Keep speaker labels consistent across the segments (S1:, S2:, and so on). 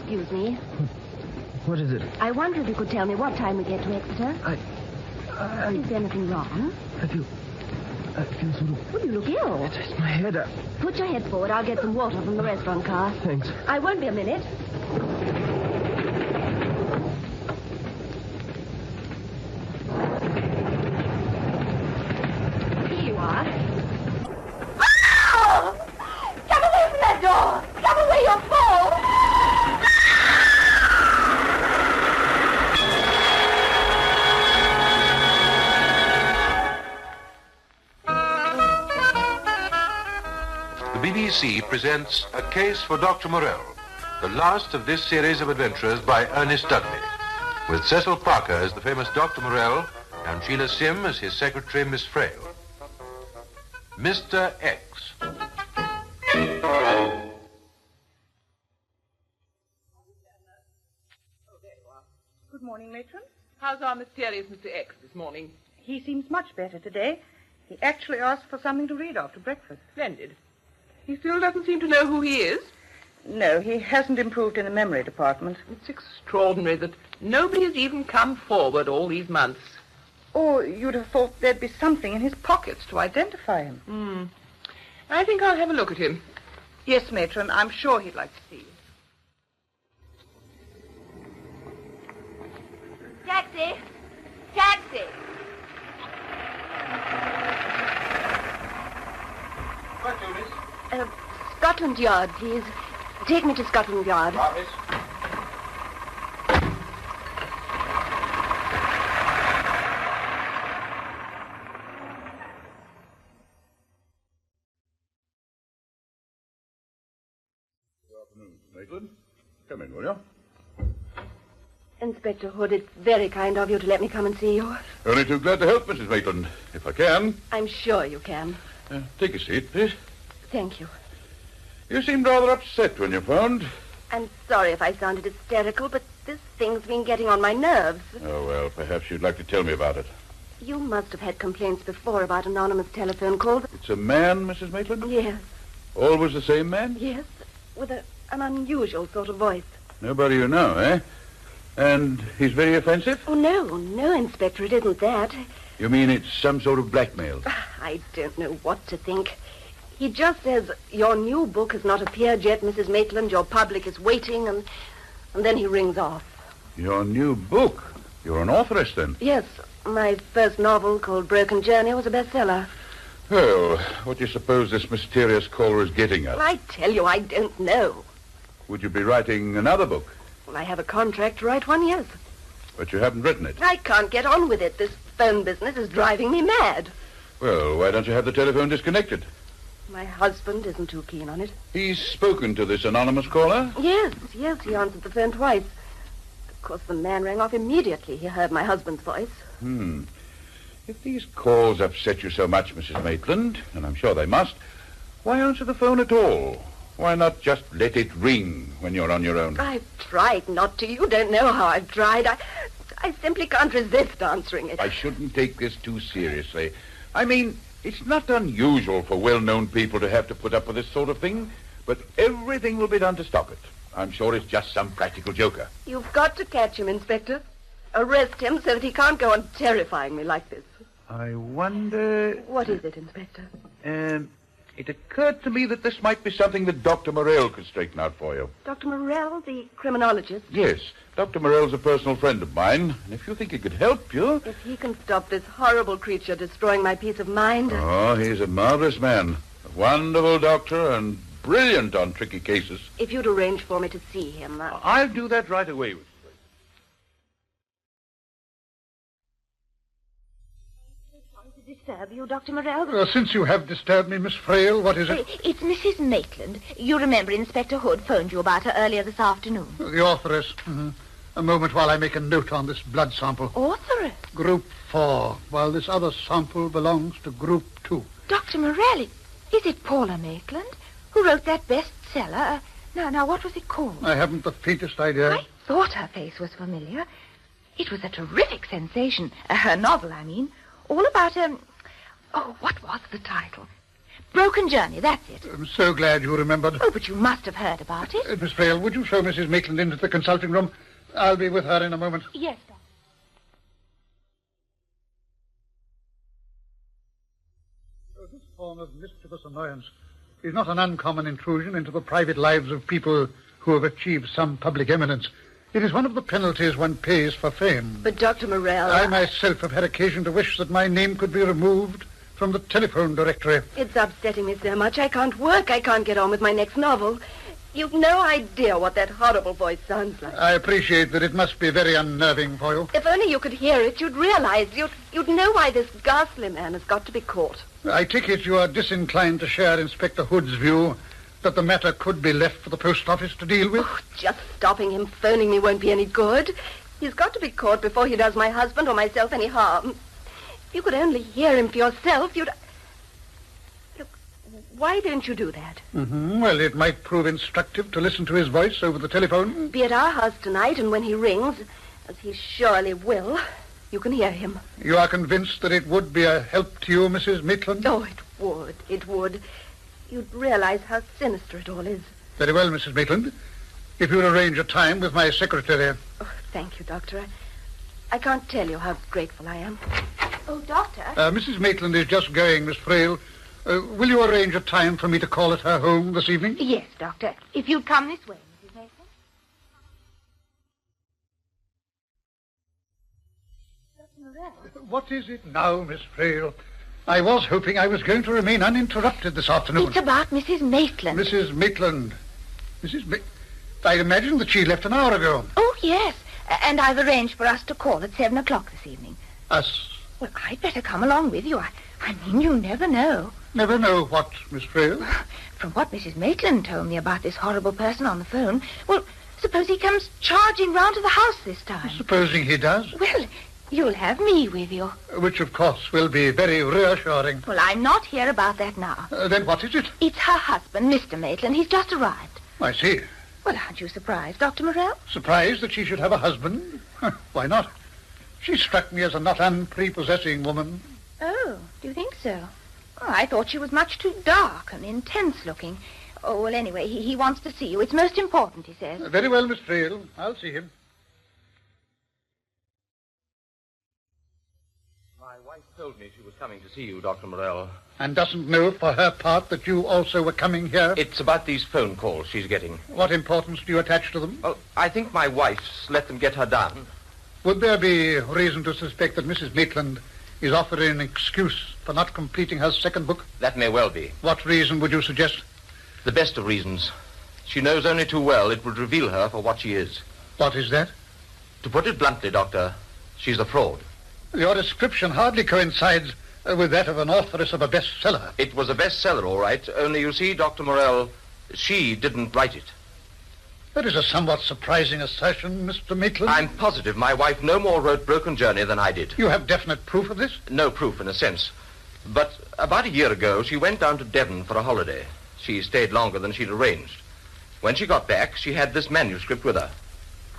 S1: excuse me.
S2: What is it?
S1: I wonder if you could tell me what time we get to Exeter. Is there anything wrong?
S2: I feel sort of...
S1: Well, you look ill.
S2: It's my head.
S1: Put your head forward. I'll get some water from the restaurant car.
S2: Thanks.
S1: I won't be a minute. Here you are. Oh! Come away from that door! Come away, you'll fall!
S3: The BBC presents A Case for Dr. Morelle, the last of this series of adventures by Ernest Dudley, with Cecil Parker as the famous Dr. Morelle and Sheila Sim as his secretary, Miss Frayle. Mr. X.
S4: Good morning, Matron.
S5: How's our mysterious Mr. X this morning?
S4: He seems much better today. He actually asked for something to read after breakfast.
S5: Splendid. He still doesn't seem to know who he is?
S4: No, he hasn't improved in the memory department.
S5: It's extraordinary that nobody has even come forward all these months.
S4: Or you'd have thought there'd be something in his pockets to identify him.
S5: I think I'll have a look at him.
S4: Yes, Matron, I'm sure he'd like to see you.
S1: Taxi! Taxi!
S3: What, Miss?
S1: Scotland Yard, please. Take me to Scotland Yard.
S3: Miss.
S6: Good afternoon, Mr. Maitland. Come in, will you?
S1: Inspector Hood, it's very kind of you to let me come and see you.
S6: Only too glad to help, Mrs. Maitland, if I can.
S1: I'm sure you can.
S6: Take a seat, please.
S1: Thank you.
S6: You seemed rather upset when you phoned.
S1: I'm sorry if I sounded hysterical, but this thing's been getting on my nerves.
S6: Oh, well, perhaps you'd like to tell me about it.
S1: You must have had complaints before about anonymous telephone calls.
S6: It's a man, Mrs. Maitland?
S1: Yes,
S6: Always the same man?
S1: yes, with an unusual sort of voice.
S6: Nobody you know, eh? And he's very offensive?
S1: Oh, no, Inspector, it isn't that.
S6: You mean it's some sort of blackmail?
S1: I don't know what to think. He just says, your new book has not appeared yet, Mrs. Maitland. Your public is waiting, and then he rings off.
S6: Your new book? You're an authoress, then?
S1: Yes, my first novel, called Broken Journey, was a bestseller.
S6: Well, what do you suppose this mysterious caller is getting at?
S1: Well, I tell you, I don't know.
S6: Would you be writing another book?
S1: Well, I have a contract to write one, yes.
S6: But you haven't written it.
S1: I can't get on with it. This phone business is driving me mad.
S6: Well, why don't you have the telephone disconnected?
S1: My husband isn't too keen on it.
S6: He's spoken to this anonymous caller?
S1: Yes, he answered the phone twice. Of course, the man rang off immediately. He heard my husband's voice.
S6: If these calls upset you so much, Mrs. Maitland, and I'm sure they must, why answer the phone at all? Why not just let it ring when you're on your own?
S1: I've tried not to. You don't know how I've tried. I simply can't resist answering it.
S6: I shouldn't take this too seriously. I mean, it's not unusual for well-known people to have to put up with this sort of thing, but everything will be done to stop it. I'm sure it's just some practical joker.
S1: You've got to catch him, Inspector. Arrest him so that he can't go on terrifying me like this.
S6: I wonder...
S1: What is it, Inspector?
S6: It occurred to me that this might be something that Dr. Morelle could straighten out for you.
S1: Dr. Morelle, the criminologist?
S6: Yes, Dr. Morelle's a personal friend of mine, and if you think he could help you...
S1: If he can stop this horrible creature destroying my peace of mind...
S6: Oh, he's a marvelous man. A wonderful doctor and brilliant on tricky cases.
S1: If you'd arrange for me to see him...
S6: I'll do that right away.
S1: Disturb you, Dr. Morelle?
S7: Since you have disturbed me, Miss Frayle, what is it?
S8: It's Mrs. Maitland. You remember Inspector Hood phoned you about her earlier this afternoon.
S7: The authoress. A moment while I make a note on this blood sample.
S8: Authoress?
S7: Group 4, while this other sample belongs to Group 2.
S8: Dr. Morelle, is it Paula Maitland who wrote that bestseller? Now, what was it called?
S7: I haven't the faintest idea.
S8: I thought her face was familiar. It was a terrific sensation. Her novel, I mean. All about, what was the title? Broken Journey, that's it.
S7: I'm so glad you remembered.
S8: Oh, but you must have heard about it.
S7: Miss Frayle, would you show Mrs. Maitland into the consulting room? I'll be with her in a moment.
S8: Yes, Doctor.
S7: This form of mischievous annoyance is not an uncommon intrusion into the private lives of people who have achieved some public eminence. It is one of the penalties one pays for fame.
S1: But, Dr. Morelle...
S7: I myself have had occasion to wish that my name could be removed from the telephone directory.
S1: It's upsetting me so much. I can't work. I can't get on with my next novel. You've no idea what that horrible voice sounds like.
S7: I appreciate that it must be very unnerving for you.
S1: If only you could hear it, you'd realize, you'd know why this ghastly man has got to be caught.
S7: I take it you are disinclined to share Inspector Hood's view that the matter could be left for the post office to deal with?
S1: Oh, just stopping him phoning me won't be any good. He's got to be caught before he does my husband or myself any harm. If you could only hear him for yourself, you'd... Look, why don't you do that?
S7: Mm-hmm. Well, it might prove instructive to listen to his voice over the telephone.
S1: Be at our house tonight, and when he rings, as he surely will, you can hear him.
S7: You are convinced that it would be a help to you, Mrs. Maitland?
S1: Oh, it would. It would. You'd realize how sinister it all is.
S7: Very well, Mrs. Maitland. If you'll arrange a time with my secretary.
S1: Oh, thank you, Doctor. I can't tell you how grateful I am.
S8: Oh, Doctor.
S7: Mrs. Maitland is just going, Miss Frayle. Will you arrange a time for me to call at her home this evening?
S8: Yes, Doctor. If you'd come this way, Mrs. Maitland. Dr. Morelle.
S7: What is it now, Miss Frayle? I was hoping I was going to remain uninterrupted this afternoon.
S8: It's about Mrs. Maitland.
S7: Mrs. Maitland. I imagine that she left an hour ago.
S8: Oh, yes. And I've arranged for us to call at 7 o'clock this evening.
S7: Us?
S8: Well, I'd better come along with you. I mean, you never know.
S7: Never know what, Miss Frayle?
S8: From what Mrs. Maitland told me about this horrible person on the phone, well, suppose he comes charging round to the house this time.
S7: Supposing he does?
S8: Well, you'll have me with you.
S7: Which, of course, will be very reassuring.
S8: Well, I'm not here about that now.
S7: Then what is it?
S8: It's her husband, Mr. Maitland. He's just arrived.
S7: I see.
S8: Well, aren't you surprised, Dr. Morelle?
S7: Surprised that she should have a husband? Why not? She struck me as a not unprepossessing woman.
S8: Oh, do you think so? Oh, I thought she was much too dark and intense looking. Oh, well, anyway, he wants to see you. It's most important, he says.
S7: Very well, Miss Frayle. I'll see him.
S9: My wife told me she was coming to see you, Dr. Morelle.
S7: And doesn't know for her part that you also were coming here?
S9: It's about these phone calls she's getting.
S7: What importance do you attach to them?
S9: Well, I think my wife's let them get her down.
S7: Would there be reason to suspect that Mrs. Maitland is offering an excuse for not completing her second book?
S9: That may well be.
S7: What reason would you suggest?
S9: The best of reasons. She knows only too well it would reveal her for what she is.
S7: What is that?
S9: To put it bluntly, Doctor, she's a fraud.
S7: Your description hardly coincides with that of an authoress of a bestseller.
S9: It was a bestseller, all right. Only, you see, Dr. Morelle, she didn't write it.
S7: That is a somewhat surprising assertion, Mr. Maitland.
S9: I'm positive my wife no more wrote Broken Journey than I did.
S7: You have definite proof of this?
S9: No proof, in a sense. But about a year ago, she went down to Devon for a holiday. She stayed longer than she'd arranged. When she got back, she had this manuscript with her.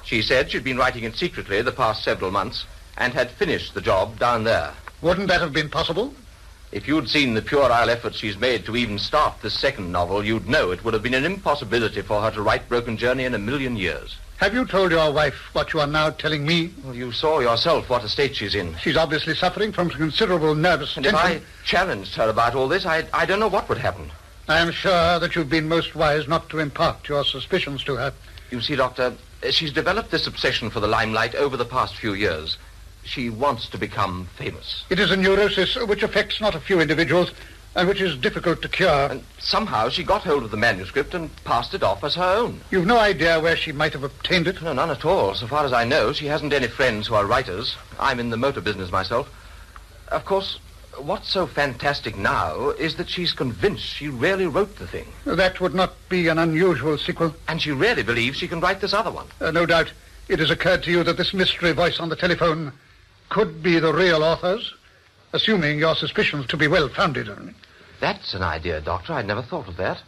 S9: She said she'd been writing it secretly the past several months and had finished the job down there.
S7: Wouldn't that have been possible?
S9: If you'd seen the puerile effort she's made to even start this second novel, you'd know it would have been an impossibility for her to write Broken Journey in a million years.
S7: Have you told your wife what you are now telling me?
S9: Well, you saw yourself what a state she's in.
S7: She's obviously suffering from considerable nervous
S9: And
S7: tension.
S9: if I challenged her about all this, I don't know what would happen.
S7: I am sure that you've been most wise not to impart your suspicions to her.
S9: You see, Doctor, she's developed this obsession for the limelight over the past few years. She wants to become famous.
S7: It is a neurosis which affects not a few individuals and which is difficult to cure.
S9: And somehow she got hold of the manuscript and passed it off as her own.
S7: You've no idea where she might have obtained it?
S9: No, none at all. So far as I know, she hasn't any friends who are writers. I'm in the motor business myself. Of course, what's so fantastic now is that she's convinced she really wrote the thing.
S7: That would not be an unusual sequel.
S9: And she really believes she can write this other one.
S7: No doubt it has occurred to you that this mystery voice on the telephone could be the real author's, assuming your suspicions to be well-founded.
S9: That's an idea, Doctor. I'd never thought of that.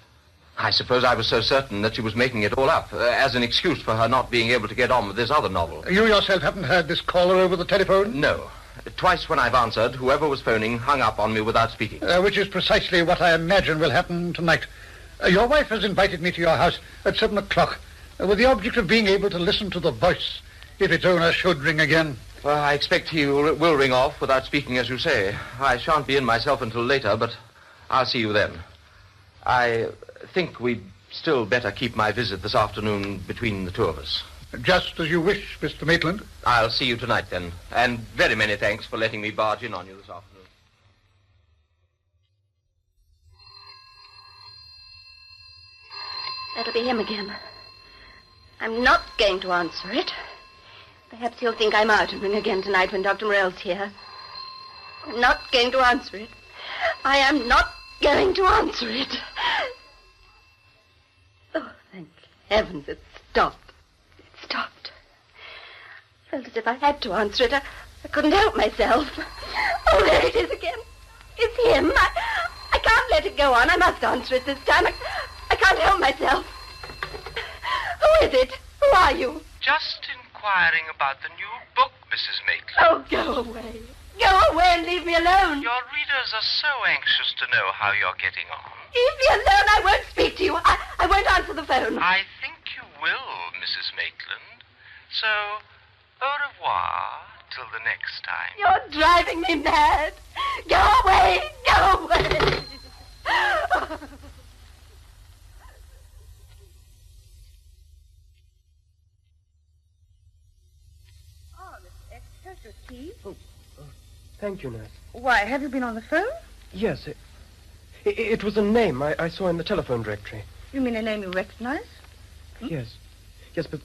S9: I suppose I was so certain that she was making it all up as an excuse for her not being able to get on with this other novel.
S7: You yourself haven't heard this caller over the telephone?
S9: No. Twice when I've answered, whoever was phoning hung up on me without speaking.
S7: Which is precisely what I imagine will happen tonight. Your wife has invited me to your house at 7 o'clock with the object of being able to listen to the voice if its owner should ring again.
S9: Well, I expect he will ring off without speaking, as you say. I shan't be in myself until later, but I'll see you then. I think we'd still better keep my visit this afternoon between the two of us.
S7: Just as you wish, Mr. Maitland.
S9: I'll see you tonight, then. And very many thanks for letting me barge in on you this afternoon.
S1: That'll be him again. I'm not going to answer it. Perhaps he'll think I'm out and ring again tonight when Dr. Morelle's here. I'm not going to answer it. I am not going to answer it. Oh, thank heavens it stopped. It stopped. I felt as if I had to answer it. I couldn't help myself. Oh, there it is again. It's him. I can't let it go on. I must answer it this time. I can't help myself. Who is it? Who are you?
S10: Just inquiring about the new book, Mrs. Maitland.
S1: Oh, go away. Go away and leave me alone.
S10: Your readers are so anxious to know how you're getting on.
S1: Leave me alone. I won't speak to you. I won't answer the phone.
S10: I think you will, Mrs. Maitland. So, au revoir till the next time.
S1: You're driving me mad. Go away. Go away.
S4: Your tea?
S2: Oh, thank you, nurse.
S4: Why, have you been on the phone?
S2: Yes, it was a name I saw in the telephone directory.
S4: You mean a name you recognize?
S2: Yes, but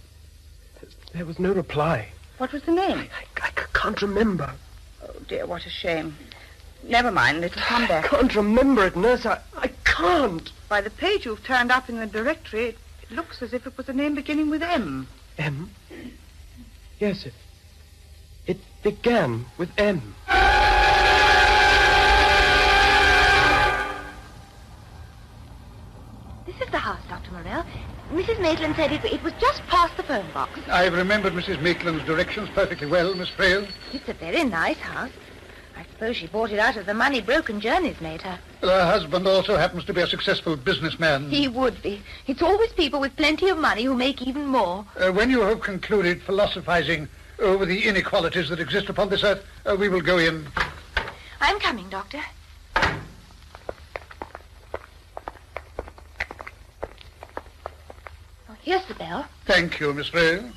S2: there was no reply.
S4: What was the name?
S2: I can't remember.
S4: Oh, dear, what a shame. Never mind, it'll come back.
S2: I can't remember it, nurse. I can't.
S4: By the page you've turned up in the directory, it looks as if it was a name beginning with M.
S2: M? Yes, it began with M.
S8: This is the house, Dr. Morelle. Mrs. Maitland said it was just past the phone box.
S7: I've remembered Mrs. Maitland's directions perfectly well, Miss Frayle.
S8: It's a very nice house. I suppose she bought it out of the money broken journeys made her.
S7: Her husband also happens to be a successful businessman.
S8: He would be. It's always people with plenty of money who make even more.
S7: When you have concluded philosophizing over the inequalities that exist upon this earth, we will go in.
S8: I'm coming, Doctor. Oh, here's the bell.
S7: Thank you, Miss Frayle.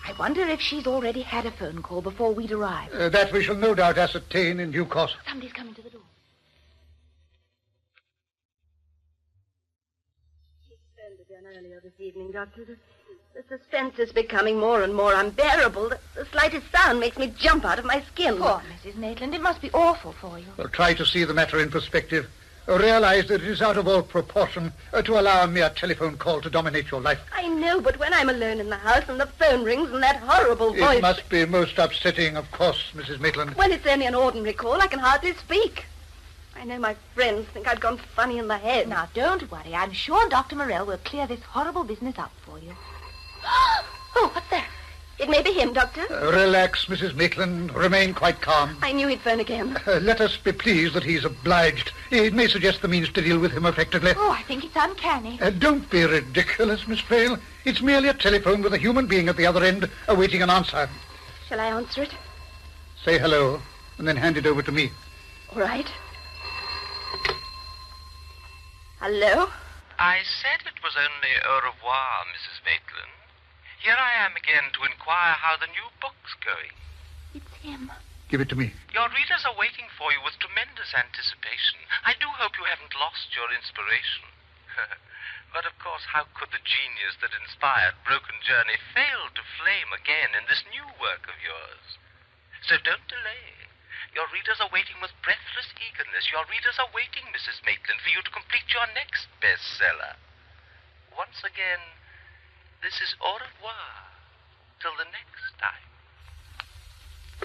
S8: I wonder if she's already had a phone call before we'd arrived.
S7: That we shall no doubt ascertain in due course.
S8: Somebody's coming to the door.
S1: She phoned again earlier this evening, Doctor. The suspense is becoming more and more unbearable. The slightest sound makes me jump out of my skin.
S8: Poor Mrs. Maitland, it must be awful for you.
S7: Well, try to see the matter in perspective. Realize that it is out of all proportion to allow a mere telephone call to dominate your life.
S1: I know, but when I'm alone in the house and the phone rings and that horrible voice...
S7: It must be most upsetting, of course, Mrs. Maitland.
S1: When it's only an ordinary call, I can hardly speak. I know my friends think I've gone funny in the head.
S8: Now, don't worry. I'm sure Dr. Morelle will clear this horrible business up for you. Oh, what's that?
S1: It may be him, Doctor.
S7: Relax, Mrs. Maitland. Remain quite calm.
S1: I knew he'd phone again.
S7: Let us be pleased that he's obliged. It may suggest the means to deal with him effectively.
S8: Oh, I think it's uncanny.
S7: Don't be ridiculous, Miss Frayle. It's merely a telephone with a human being at the other end awaiting an answer.
S1: Shall I answer it?
S7: Say hello, and then hand it over to me.
S1: All right. Hello?
S10: I said it was only au revoir, Mrs. Maitland. Here I am again to inquire how the new book's going.
S8: It's him.
S7: Give it to me.
S10: Your readers are waiting for you with tremendous anticipation. I do hope you haven't lost your inspiration. But, of course, how could the genius that inspired Broken Journey fail to flame again in this new work of yours? So don't delay. Your readers are waiting with breathless eagerness. Your readers are waiting, Mrs. Maitland, for you to complete your next bestseller. Once again, this is au revoir till the next time.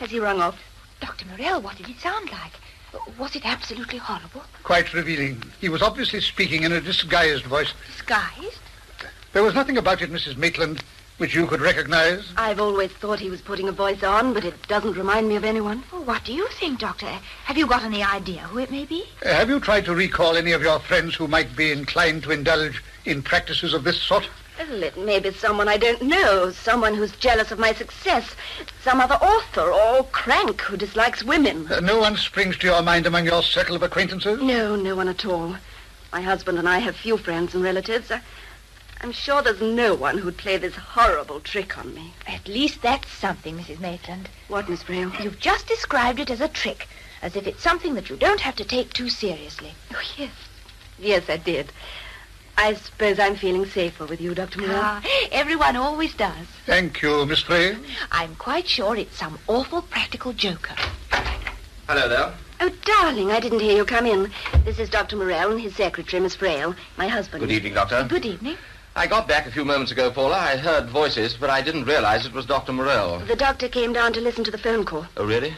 S1: Has he rung off?
S8: Dr. Morelle, what did it sound like? Was it absolutely horrible?
S7: Quite revealing. He was obviously speaking in a disguised voice.
S8: Disguised?
S7: There was nothing about it, Mrs. Maitland, which you could recognize?
S1: I've always thought he was putting a voice on, but it doesn't remind me of anyone.
S8: Oh, what do you think, Doctor? Have you got any idea who it may be?
S7: Have you tried to recall any of your friends who might be inclined to indulge in practices of this sort?
S1: Well, it may be someone I don't know, someone who's jealous of my success, some other author or crank who dislikes women.
S7: No one springs to your mind among your circle of acquaintances?
S1: No, no one at all. My husband and I have few friends and relatives. I'm sure there's no one who'd play this horrible trick on me.
S8: At least that's something, Mrs. Maitland.
S1: What, Miss Frayle?
S8: You've just described it as a trick, as if it's something that you don't have to take too seriously.
S1: Oh, yes. Yes, I did. I suppose I'm feeling safer with you, Dr. Morelle.
S8: Everyone always does.
S7: Thank you, Miss Frayle.
S8: I'm quite sure it's some awful practical joker.
S9: Hello there.
S1: Oh, darling, I didn't hear you come in. This is Dr. Morelle and his secretary, Miss Frayle, my husband.
S9: Good evening, Doctor.
S8: Good evening.
S9: I got back a few moments ago, Paula. I heard voices, but I didn't realize it was Dr. Morelle.
S1: The doctor came down to listen to the phone call.
S9: Oh, really?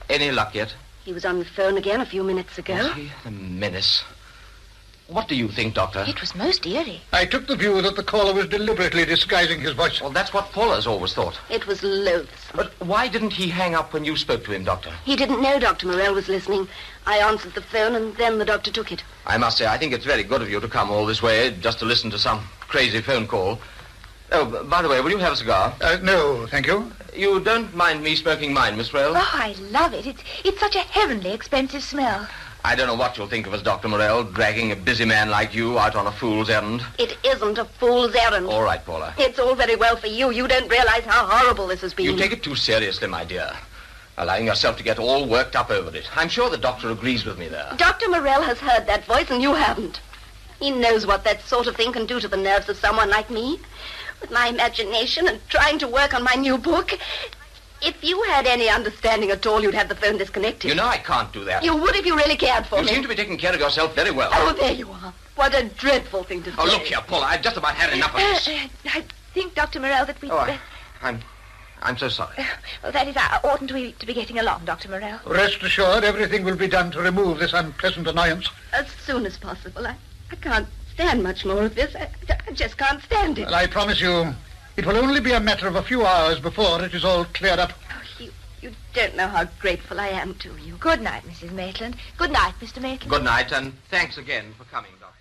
S9: Any luck yet?
S1: He was on the phone again a few minutes ago.
S9: Was he? The menace. What do you think, Doctor?
S8: It was most eerie.
S7: I took the view that the caller was deliberately disguising his voice.
S9: Well, that's what Paula's always thought.
S1: It was loathsome.
S9: But why didn't he hang up when you spoke to him, Doctor?
S1: He didn't know Dr. Morelle was listening. I answered the phone, and then the doctor took it.
S9: I must say, I think it's very good of you to come all this way just to listen to some crazy phone call. Oh, by the way, will you have a cigar?
S7: No, thank you.
S9: You don't mind me smoking mine, Miss Frayle?
S8: Oh, I love it. It's such a heavenly expensive smell.
S9: I don't know what you'll think of us, Dr. Morelle, dragging a busy man like you out on a fool's errand.
S1: It isn't a fool's errand.
S9: All right, Paula.
S1: It's all very well for you. You don't realize how horrible this has been.
S9: You take it too seriously, my dear. Allowing yourself to get all worked up over it. I'm sure the doctor agrees with me there.
S1: Dr. Morelle has heard that voice, and you haven't. He knows what that sort of thing can do to the nerves of someone like me. With my imagination and trying to work on my new book. If you had any understanding at all, you'd have the phone disconnected.
S9: You know I can't do that.
S1: You would if you really cared for me.
S9: You seem to be taking care of yourself very well.
S1: Oh, there you are. What a dreadful thing to say.
S9: Oh, look here, Paula. I've just about had enough of this.
S8: I think, Dr. Morelle, that we...
S9: I'm so sorry.
S8: Well, that is, oughtn't we to be getting along, Dr. Morelle?
S7: Rest assured, everything will be done to remove this unpleasant annoyance.
S1: As soon as possible. I can't stand much more of this. I just can't stand it.
S7: Well, I promise you, it will only be a matter of a few hours before it is all cleared up.
S1: Oh, you don't know how grateful I am to you.
S8: Good night, Mrs. Maitland. Good night, Mr. Maitland.
S9: Good night, and thanks again for coming, Doctor.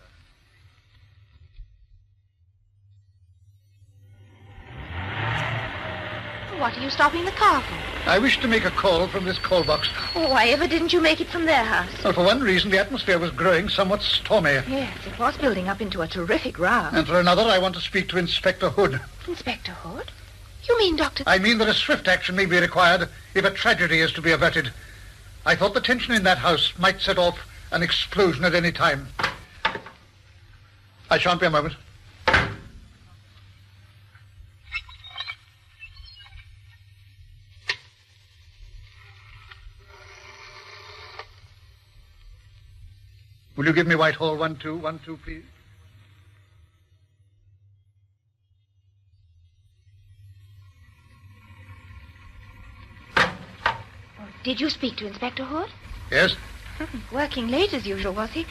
S8: What are you stopping the car for?
S7: I wish to make a call from this call box.
S8: Oh, why ever didn't you make it from their house?
S7: Well, for one reason, the atmosphere was growing somewhat stormy.
S8: Yes, it was building up into a terrific row.
S7: And for another, I want to speak to Inspector Hood.
S8: Inspector Hood? You mean Dr...
S7: I mean that a swift action may be required if a tragedy is to be averted. I thought the tension in that house might set off an explosion at any time. I shan't be a moment. Will you give me Whitehall 1212, please?
S8: Did you speak to Inspector Hood?
S7: Yes.
S8: Working late as usual, was he?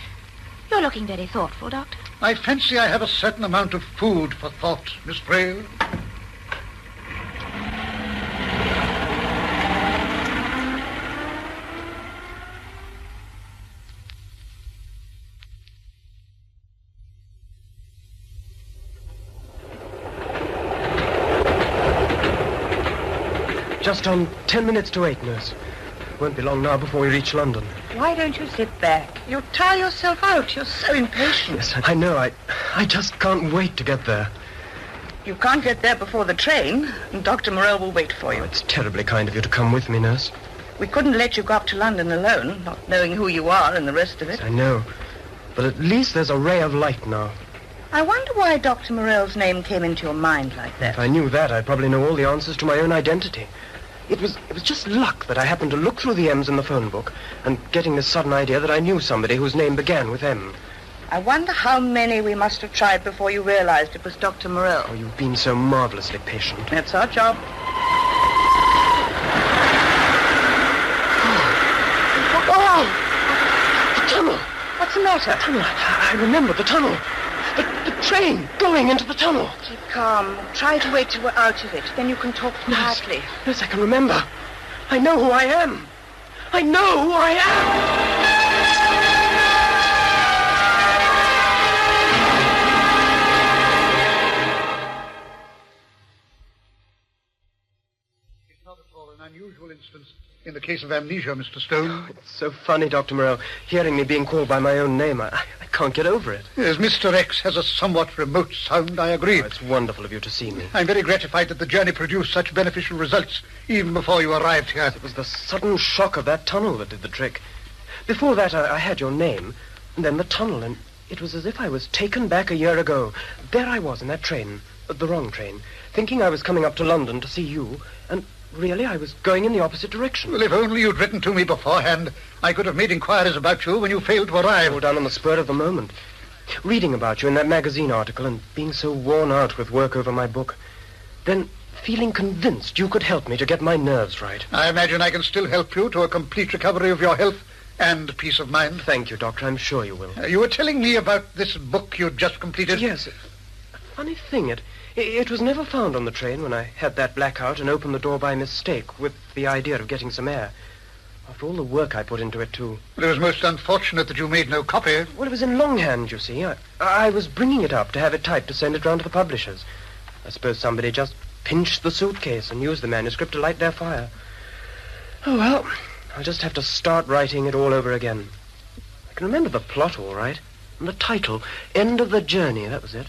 S8: You're looking very thoughtful, Doctor.
S7: I fancy I have a certain amount of food for thought, Miss Frayle.
S2: Just on 10 minutes to 8, nurse. Won't be long now before we reach London.
S4: Why don't you sit back? You'll tire yourself out. You're so impatient.
S2: Yes, I know. I just can't wait to get there.
S4: You can't get there before the train, and Dr. Morelle will wait for you.
S2: Oh, it's terribly kind of you to come with me, nurse.
S4: We couldn't let you go up to London alone, not knowing who you are and the rest of it.
S2: I know. But at least there's a ray of light now.
S4: I wonder why Dr. Morelle's name came into your mind like that.
S2: If I knew that, I'd probably know all the answers to my own identity. It was just luck that I happened to look through the M's in the phone book and getting this sudden idea that I knew somebody whose name began with M.
S4: I wonder how many we must have tried before you realized it was Dr. Morelle.
S2: Oh, you've been so marvelously patient.
S4: That's our job.
S2: Oh! The tunnel!
S4: What's the matter?
S2: The tunnel. I remember the tunnel. The train going into the tunnel.
S4: Keep calm. Try to wait till we're out of it. Then you can talk quietly.
S2: Yes, I can remember. I know who I am. I know who I am.
S7: It's not at all an unusual instance in the case of amnesia, Mr. Stone.
S2: It's so funny, Dr. Morelle, hearing me being called by my own name. I can't get over it.
S7: Yes, Mr. X has a somewhat remote sound, I agree.
S2: Oh, it's wonderful of you to see me.
S7: I'm very gratified that the journey produced such beneficial results even before you arrived here.
S2: It was the sudden shock of that tunnel that did the trick. Before that, I had your name, and then the tunnel, and it was as if I was taken back a year ago. There I was in that train, the wrong train, thinking I was coming up to London to see you, and really I was going in the opposite direction.
S7: Well, if only you'd written to me beforehand, I could have made inquiries about you when you failed to arrive.
S2: All done on the spur of the moment. Reading about you in that magazine article and being so worn out with work over my book. Then feeling convinced you could help me to get my nerves right.
S7: I imagine I can still help you to a complete recovery of your health and peace of mind.
S2: Thank you, Doctor. I'm sure you will.
S7: You were telling me about this book you'd just completed.
S2: Yes. A funny thing, it was never found on the train when I had that blackout and opened the door by mistake with the idea of getting some air. After all the work I put into it, too.
S7: But it was most unfortunate that you made no copy.
S2: Well, it was in longhand, you see. I was bringing it up to have it typed to send it round to the publishers. I suppose somebody just pinched the suitcase and used the manuscript to light their fire. Oh, well, I'll just have to start writing it all over again. I can remember the plot all right. And the title, End of the Journey, that was it.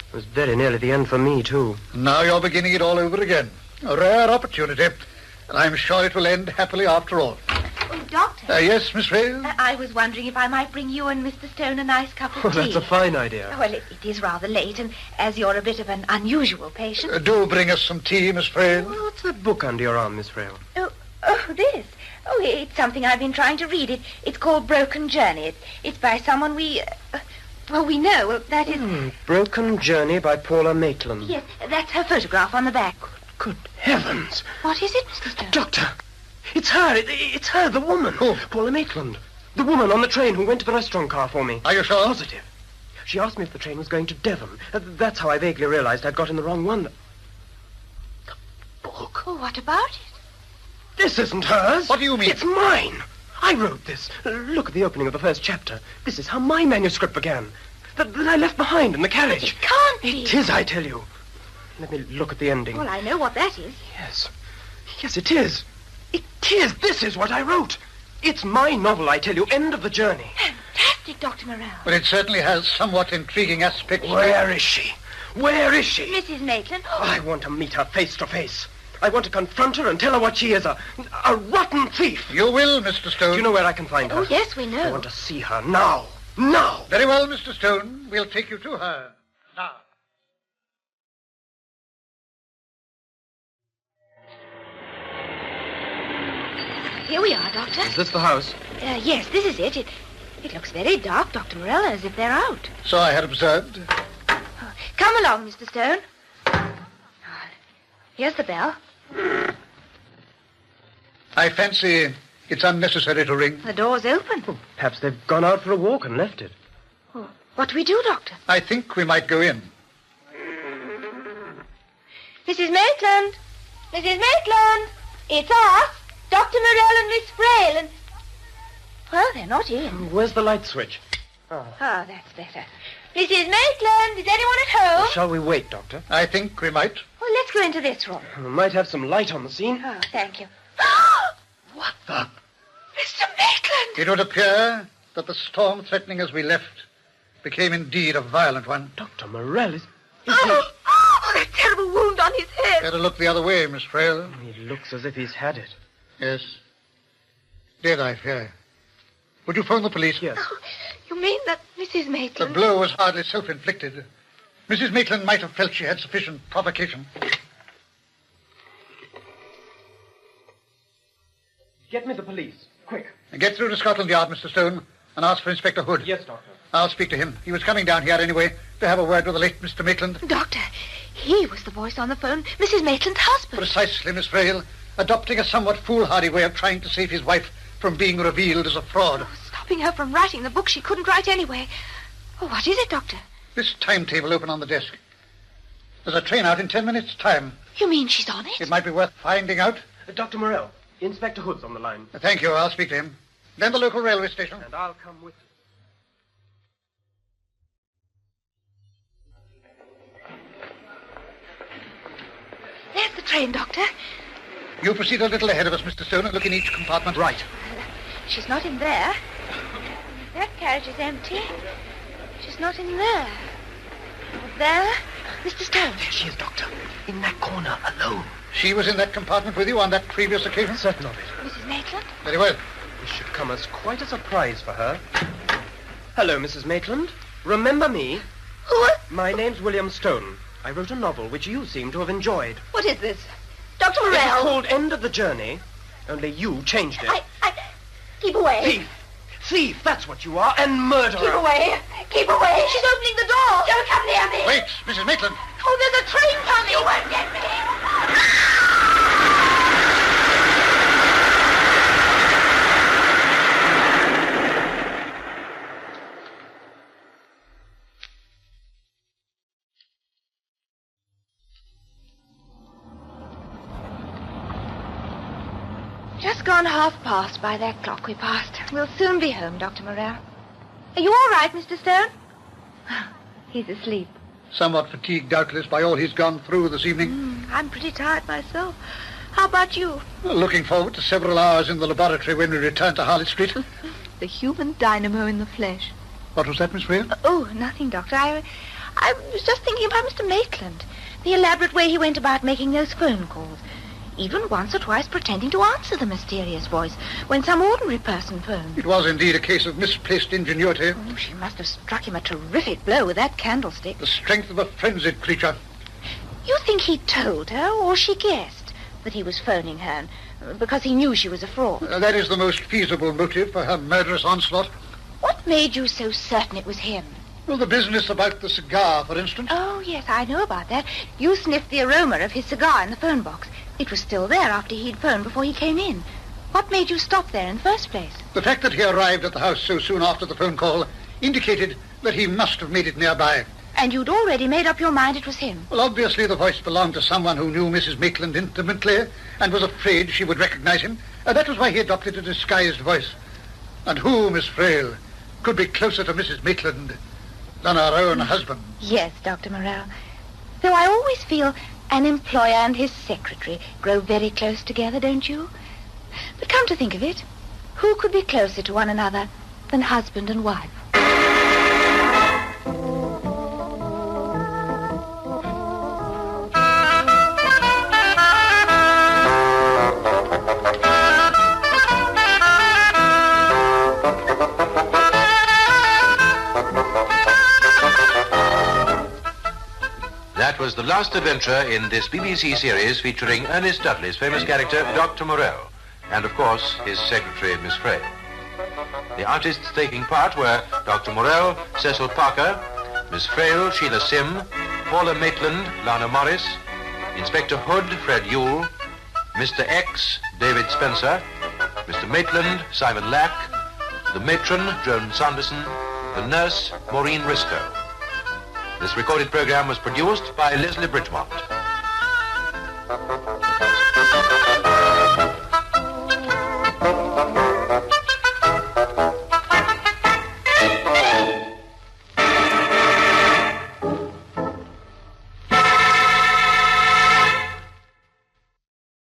S2: It was very nearly the end for me, too.
S7: Now you're beginning it all over again. A rare opportunity. And I'm sure it will end happily after all.
S8: Oh, Doctor.
S7: Yes, Miss Frayle?
S8: I was wondering if I might bring you and Mr. Stone a nice cup of tea.
S2: Oh, that's a fine idea.
S8: Well, it is rather late, and as you're a bit of an unusual patient...
S7: Do bring us some tea, Miss Frayle.
S2: What's that book under your arm, Miss Frayle?
S8: Oh, this? Oh, it's something I've been trying to read. It's called Broken Journey. It's by someone we know. Well, that is...
S2: Broken Journey by Paula Maitland.
S8: Yes, that's her photograph on the back.
S2: Good heavens.
S8: What is it, Mr. Stone?
S2: Doctor, it's her. It's her, the woman.
S7: Who?
S2: Paula Maitland. The woman on the train who went to the restaurant car for me.
S7: Are you sure?
S2: Positive. She asked me if the train was going to Devon. That's how I vaguely realized I'd got in the wrong one. The book.
S8: Oh, what about it?
S2: This isn't hers.
S7: What do you mean?
S2: It's mine. I wrote this. Look at the opening of the first chapter. This is how my manuscript began. That I left behind in the carriage.
S8: It can't be.
S2: It is, I tell you. Let me look at the ending.
S8: Well, I know what that is.
S2: Yes. Yes, it is. It is. This is what I wrote. It's my novel, I tell you. End of the journey.
S8: Fantastic, Dr. Morelle.
S7: But it certainly has somewhat intriguing aspects.
S2: Where is she? Where is she?
S8: Mrs. Maitland. Oh.
S2: I want to meet her face to face. I want to confront her and tell her what she is, a rotten thief.
S7: You will, Mr. Stone.
S2: Do you know where I can find her?
S8: Oh, yes, we know.
S2: I want to see her now. Now.
S7: Very well, Mr. Stone. We'll take you to her. Now.
S8: Here we are, Doctor.
S2: Is this the house?
S8: Yes, this is it. It looks very dark, Dr. Morelle, as if they're out.
S7: So I had observed.
S8: Come along, Mr. Stone. Here's the bell.
S7: I fancy it's unnecessary to ring.
S8: The door's open.
S2: Oh, perhaps they've gone out for a walk and left it.
S8: Oh, what do we do, Doctor?
S7: I think we might go in.
S8: Mrs. Maitland! Mrs. Maitland! It's us, Dr. Morelle and Miss Frayle, and... Well, they're not in.
S2: Where's the light switch?
S8: Oh, that's better. Mrs. Maitland, is anyone at home?
S2: Shall we wait, Doctor?
S7: I think we might.
S8: Well, let's go into this room.
S2: We might have some light on the scene.
S8: Oh, thank you.
S2: What the?
S8: Mr. Maitland!
S7: It would appear that the storm threatening as we left became indeed a violent one.
S2: Dr. Morelle is
S8: Oh, that terrible wound on his head.
S7: Better look the other way, Miss Frayle.
S2: He looks as if he's had it.
S7: Yes. Dead, I fear. Would you phone the police?
S2: Yes.
S8: Oh, you mean that Mrs.
S7: The
S8: Maitland...
S7: blow was hardly self-inflicted. Mrs. Maitland might have felt she had sufficient provocation.
S2: Get me the police. Quick.
S7: Get through to Scotland Yard, Mr. Stone, and ask for Inspector Hood.
S2: Yes, Doctor.
S7: I'll speak to him. He was coming down here anyway to have a word with the late Mr. Maitland.
S8: Doctor, he was the voice on the phone, Mrs. Maitland's husband.
S7: Precisely, Miss Frayle. Adopting a somewhat foolhardy way of trying to save his wife from being revealed as a fraud.
S8: Oh, stopping her from writing the book she couldn't write anyway. Oh, what is it, Doctor?
S7: This timetable open on the desk. There's a train out in 10 minutes' time.
S8: You mean she's on it?
S7: It might be worth finding out.
S2: Dr. Morelle, Inspector Hood's on the line.
S7: Thank you. I'll speak to him. Then the local railway station.
S2: And I'll come with you.
S8: There's the train, Doctor.
S7: You proceed a little ahead of us, Mr. Stone, and look in each compartment.
S2: Right.
S8: She's not in there. That carriage is empty. She's not in there. There? Mr. Stone.
S2: There she is, Doctor. In that corner, alone.
S7: She was in that compartment with you on that previous occasion?
S2: Certain of it.
S8: Mrs. Maitland?
S7: Very well.
S2: This should come as quite a surprise for her. Hello, Mrs. Maitland. Remember me?
S1: What?
S2: My name's William Stone. I wrote a novel which you seem to have enjoyed.
S1: What is this? Dr.
S2: It was
S1: Morelle.
S2: called End of the Journey, only you changed it.
S1: Keep away.
S2: Thief! Thief, that's what you are, and murderer.
S1: Keep away. Keep away. She's opening the door. Don't come near me.
S7: Wait, Mrs. Maitland.
S1: Oh, there's a train coming. You won't get me.
S8: Just gone past by that clock we passed. We'll soon be home, Dr. Morelle. Are you all right, Mr. Stone? He's asleep.
S7: Somewhat fatigued, doubtless, by all he's gone through this evening.
S8: I'm pretty tired myself. How about you?
S7: Well, looking forward to several hours in the laboratory when we return to Harley Street.
S8: The human dynamo in the flesh.
S7: What was that, Miss Frayle?
S8: Oh, nothing, Doctor. I was just thinking about Mr. Maitland. The elaborate way he went about making those phone calls. Even once or twice pretending to answer the mysterious voice when some ordinary person phoned.
S7: It was indeed a case of misplaced ingenuity.
S8: Oh, she must have struck him a terrific blow with that candlestick.
S7: The strength of a frenzied creature.
S8: You think he told her, or she guessed, that he was phoning her because he knew she was a fraud?
S7: That is the most feasible motive for her murderous onslaught.
S8: What made you so certain it was him?
S7: Well, the business about the cigar, for instance.
S8: Oh, yes, I know about that. You sniffed the aroma of his cigar in the phone box. It was still there after he'd phoned before he came in. What made you stop there in the first place?
S7: The fact that he arrived at the house so soon after the phone call indicated that he must have made it nearby.
S8: And you'd already made up your mind it was him?
S7: Well, obviously the voice belonged to someone who knew Mrs. Maitland intimately and was afraid she would recognize him. And that was why he adopted a disguised voice. And who, Miss Frayle, could be closer to Mrs. Maitland than her own husband?
S8: Yes, Dr. Morelle. Though I always feel an employer and his secretary grow very close together, don't you? But come to think of it, who could be closer to one another than husband and wife?
S3: That was the last adventure in this BBC series featuring Ernest Dudley's famous character, Dr. Morelle, and, of course, his secretary, Miss Frayle. The artists taking part were Dr. Morelle, Cecil Parker, Miss Frayle, Sheila Sim, Paula Maitland, Lana Morris, Inspector Hood, Fred Yule, Mr. X, David Spencer, Mr. Maitland, Simon Lack, the matron, Joan Sanderson, the nurse, Maureen Riscoe. This recorded program was produced by Leslie Bridgemont.